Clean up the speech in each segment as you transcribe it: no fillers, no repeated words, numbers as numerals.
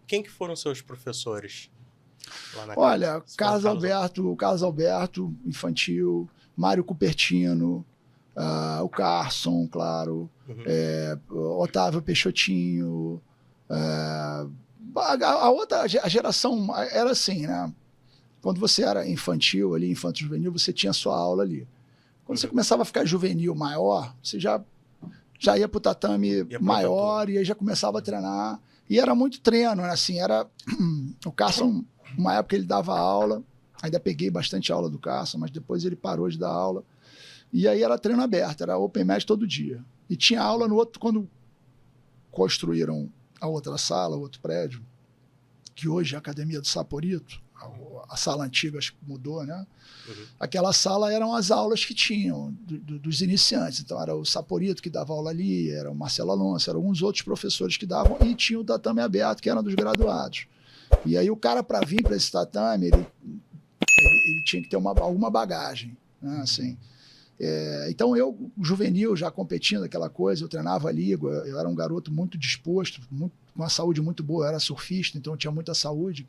Quem que foram seus professores lá na Olha, casa? Carlos Alberto, infantil, Mário Cupertino, o Carson, claro, Otávio Peixotinho. A geração era assim, né? Quando você era infantil, ali, infanto-juvenil, você tinha sua aula ali. Quando você começava a ficar juvenil maior, você já ia para o tatame maior e aí já começava a treinar. E era muito treino, né? Assim, era... O Carson, uma época ele dava aula, ainda peguei bastante aula do Carson, mas depois ele parou de dar aula. E aí era treino aberto, era open mat todo dia. E tinha aula no outro, quando construíram a outra sala, o outro prédio, que hoje é a Academia do Saporito, a sala antiga acho que mudou, né? Aquela sala eram as aulas que tinham dos iniciantes. Então era o Saporito que dava aula ali, era o Marcelo Alonso, eram alguns outros professores que davam, e tinha o tatame aberto, que era dos graduados. E aí o cara, para vir para esse tatame, ele tinha que ter alguma bagagem, né? Assim, então eu, juvenil, já competindo aquela coisa, eu treinava ali, eu era um garoto muito disposto, com uma saúde muito boa, eu era surfista, então eu tinha muita saúde.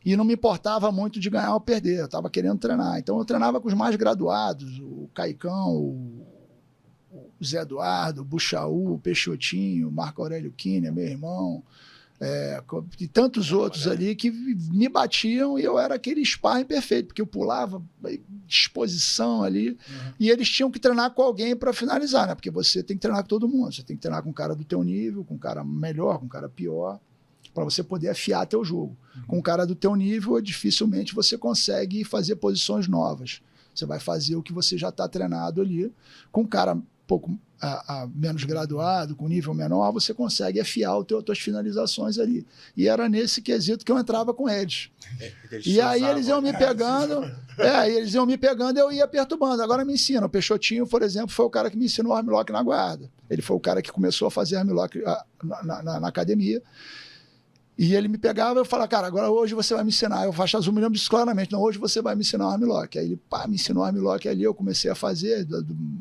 E não me importava muito de ganhar ou perder, eu estava querendo treinar. Então eu treinava com os mais graduados, o Caicão, o Zé Eduardo, o Buchaú, o Peixotinho, o Marco Aurélio Quina, meu irmão, e tantos outros ali que me batiam e eu era aquele sparring perfeito, porque eu pulava disposição ali, e eles tinham que treinar com alguém para finalizar, né? Porque você tem que treinar com todo mundo, você tem que treinar com um cara do teu nível, com um cara melhor, com um cara pior, para você poder afiar teu jogo. Com um cara do teu nível, dificilmente você consegue fazer posições novas. Você vai fazer o que você já está treinado ali. Com um cara um pouco menos graduado, com nível menor, você consegue afiar as tuas finalizações ali. E era nesse quesito que eu entrava com eles. E aí eles iam me pegando, eu ia perturbando. Agora me ensina. O Peixotinho, por exemplo, foi o cara que me ensinou armlock na guarda. Ele foi o cara que começou a fazer armlock na academia. E ele me pegava e eu falava, cara, agora hoje você vai me ensinar. Eu faixa azul, me lembro disso claramente. Não, hoje você vai me ensinar o armlock. Aí ele me ensinou o armlock ali, eu comecei a fazer,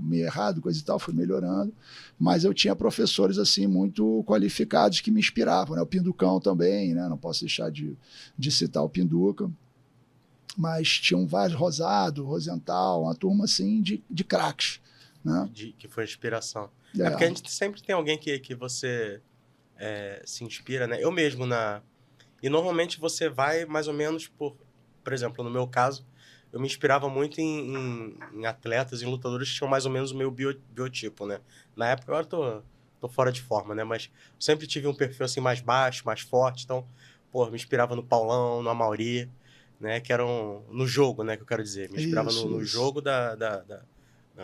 meio errado, coisa e tal, fui melhorando. Mas eu tinha professores, assim, muito qualificados que me inspiravam, né? O Pinducão também, né? Não posso deixar de citar o Pinduca. Mas tinham vários, Rosental, uma turma, assim, de craques, né? Que foi inspiração. É porque a gente sempre tem alguém que você... se inspira, né? Eu mesmo E normalmente você vai mais ou menos por exemplo, no meu caso, eu me inspirava muito em atletas, em lutadores que tinham mais ou menos o meu biotipo, né? Na época eu agora tô fora de forma, né? Mas eu sempre tive um perfil assim mais baixo, mais forte, então, me inspirava no Paulão, no Amauri, né? Que eram no jogo, né? Que eu quero dizer. Me inspirava no jogo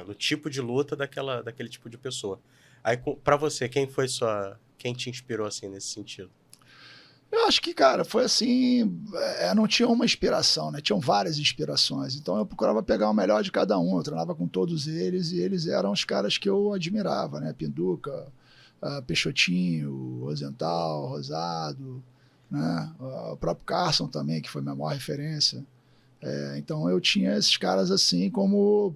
no tipo de luta daquele tipo de pessoa. Aí, pra você, quem te inspirou assim nesse sentido? Eu acho que, cara, foi assim, não tinha uma inspiração, né? Tinham várias inspirações. Então eu procurava pegar o melhor de cada um. Eu treinava com todos eles e eles eram os caras que eu admirava, né? Pinduca, Peixotinho, Rosental, Rosado, né? O próprio Carson também, que foi minha maior referência. Então eu tinha esses caras assim como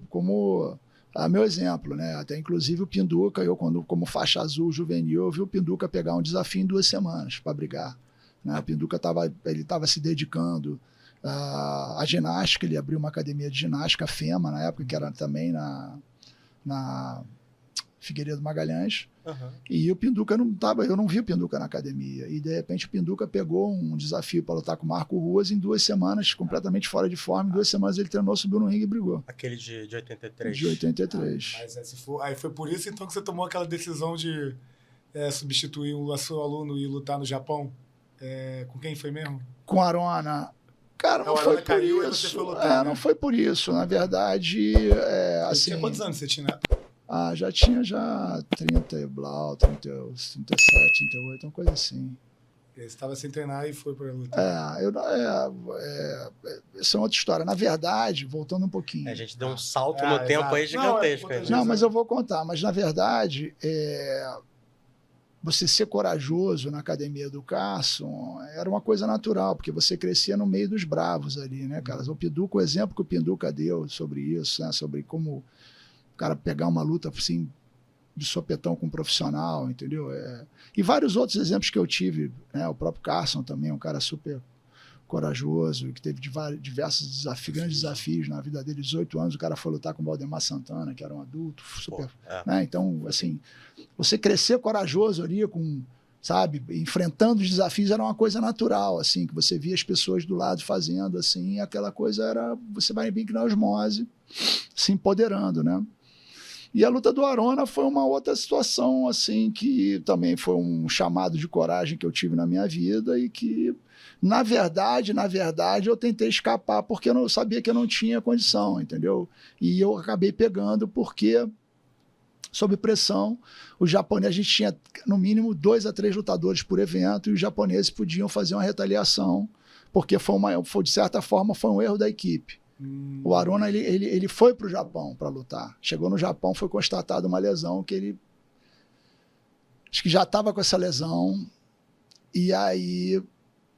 meu exemplo, né? Até inclusive o Pinduca, como faixa azul juvenil, eu vi o Pinduca pegar um desafio em 2 semanas para brigar. Né? O Pinduca estava se dedicando à ginástica, ele abriu uma academia de ginástica, a FEMA, na época, que era também na Figueiredo Magalhães. E o Pinduca eu não vi o Pinduca na academia. E de repente o Pinduca pegou um desafio para lutar com o Marco Ruas em 2 semanas, completamente fora de forma. Em 2 semanas ele treinou, subiu no ringue e brigou. Aquele de 83. De 83. Mas aí foi por isso então que você tomou aquela decisão de substituir o seu aluno e lutar no Japão? Com quem foi mesmo? Com a Arona. Cara, não foi por isso. Não foi por isso. Na verdade, assim... Tinha quantos anos você tinha? Já tinha 30 e blau, 37, 38, uma coisa assim. Você estava sem treinar e foi para lutar. Essa é outra história. Na verdade, voltando um pouquinho... A gente deu um salto no tempo aí gigantesco. Não, mas eu vou contar. Mas, na verdade, você ser corajoso na academia do Carson era uma coisa natural, porque você crescia no meio dos bravos ali, né, cara? O Pinduca, o exemplo que o Pinduca deu sobre isso, né? Sobre como o cara pegar uma luta assim de sopetão com um profissional, entendeu? E vários outros exemplos que eu tive, né? O próprio Carson também, um cara super corajoso, que teve diversos desafios, grandes desafios na vida dele. 18 anos, o cara foi lutar com o Valdemar Santana, que era um adulto, super... Né? Então, assim, você crescer corajoso ali, sabe, enfrentando os desafios, era uma coisa natural, assim, que você via as pessoas do lado fazendo, assim, e aquela coisa era, você vai bem que na osmose, se empoderando, né? E a luta do Arona foi uma outra situação, assim, que também foi um chamado de coragem que eu tive na minha vida e que, na verdade, eu tentei escapar porque eu sabia que eu não tinha condição, entendeu? E eu acabei pegando porque, sob pressão, os japoneses, a gente tinha no mínimo 2 a 3 lutadores por evento e os japoneses podiam fazer uma retaliação, porque de certa forma, foi um erro da equipe. O Arona, ele foi para o Japão para lutar. Chegou no Japão, foi constatada uma lesão que ele... Acho que já estava com essa lesão. E aí,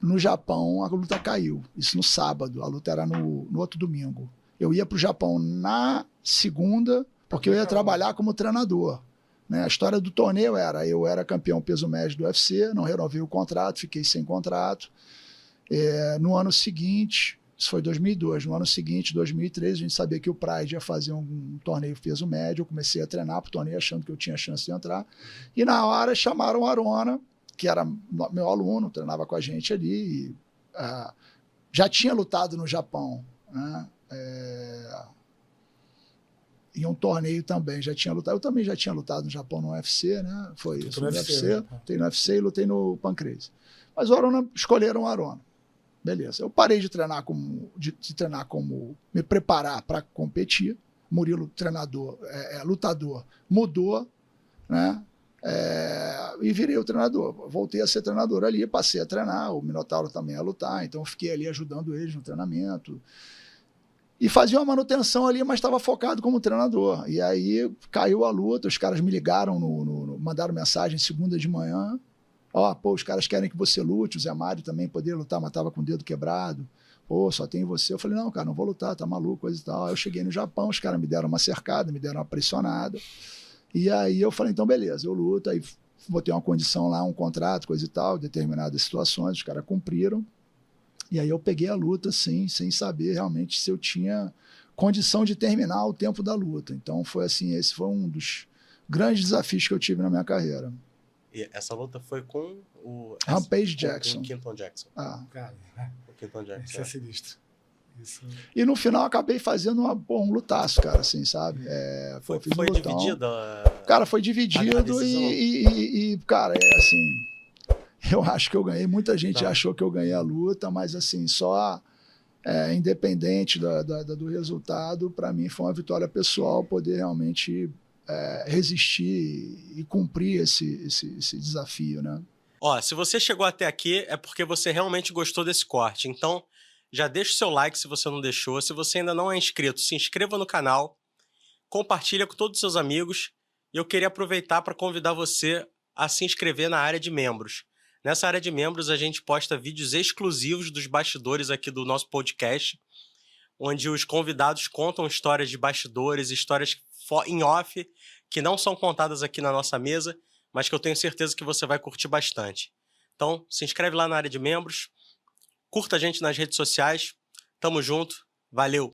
no Japão, a luta caiu. Isso no sábado. A luta era no outro domingo. Eu ia para o Japão na segunda, porque eu ia trabalhar como treinador. Né? A história do torneio eu era campeão peso médio do UFC, não renovei o contrato, fiquei sem contrato. No ano seguinte... Isso foi 2002. No ano seguinte, 2003, a gente sabia que o Pride ia fazer um torneio peso médio. Eu comecei a treinar para o torneio achando que eu tinha chance de entrar. E na hora chamaram o Arona, que era meu aluno, treinava com a gente ali. E, já tinha lutado no Japão, né? Em um torneio também, já tinha lutado. Eu também já tinha lutado no Japão no UFC, né? Foi isso, no UFC. Lutei no UFC e lutei no Pancrase. Mas o Arona, escolheram o Arona. Beleza. Eu parei de treinar me preparar para competir. Murilo, treinador, lutador, mudou, né? E virei o treinador. Voltei a ser treinador ali, passei a treinar. O Minotauro também ia lutar, então eu fiquei ali ajudando eles no treinamento. E fazia uma manutenção ali, mas estava focado como treinador. E aí caiu a luta, os caras me ligaram, mandaram mensagem segunda de manhã. Os caras querem que você lute, o Zé Mário também poderia lutar, mas estava com o dedo quebrado. Só tem você. Eu falei, não, cara, não vou lutar, tá maluco, coisa e tal. Aí eu cheguei no Japão, os caras me deram uma cercada, me deram uma pressionada. E aí eu falei, então beleza, eu luto. Aí botei uma condição lá, um contrato, coisa e tal, determinadas situações, os caras cumpriram. E aí eu peguei a luta, assim, sem saber realmente se eu tinha condição de terminar o tempo da luta. Então foi assim, esse foi um dos grandes desafios que eu tive na minha carreira. E essa luta foi com o... Rampage Jackson. Com o Quinton Jackson. Cara, o Quinton Jackson. Isso é sinistro. Isso... E no final acabei fazendo um lutaço, cara, assim, sabe? Foi dividido? Cara, foi dividido e cara, assim... Eu acho que eu ganhei. Muita gente achou que eu ganhei a luta, mas assim, só independente do resultado, para mim foi uma vitória pessoal poder realmente... resistir e cumprir esse desafio, né? Se você chegou até aqui é porque você realmente gostou desse corte. Então, já deixa o seu like se você não deixou. Se você ainda não é inscrito, se inscreva no canal, compartilha com todos os seus amigos. E eu queria aproveitar para convidar você a se inscrever na área de membros. Nessa área de membros, a gente posta vídeos exclusivos dos bastidores aqui do nosso podcast, onde os convidados contam histórias de bastidores, histórias em off, que não são contadas aqui na nossa mesa, mas que eu tenho certeza que você vai curtir bastante. Então, se inscreve lá na área de membros, curta a gente nas redes sociais, tamo junto, valeu!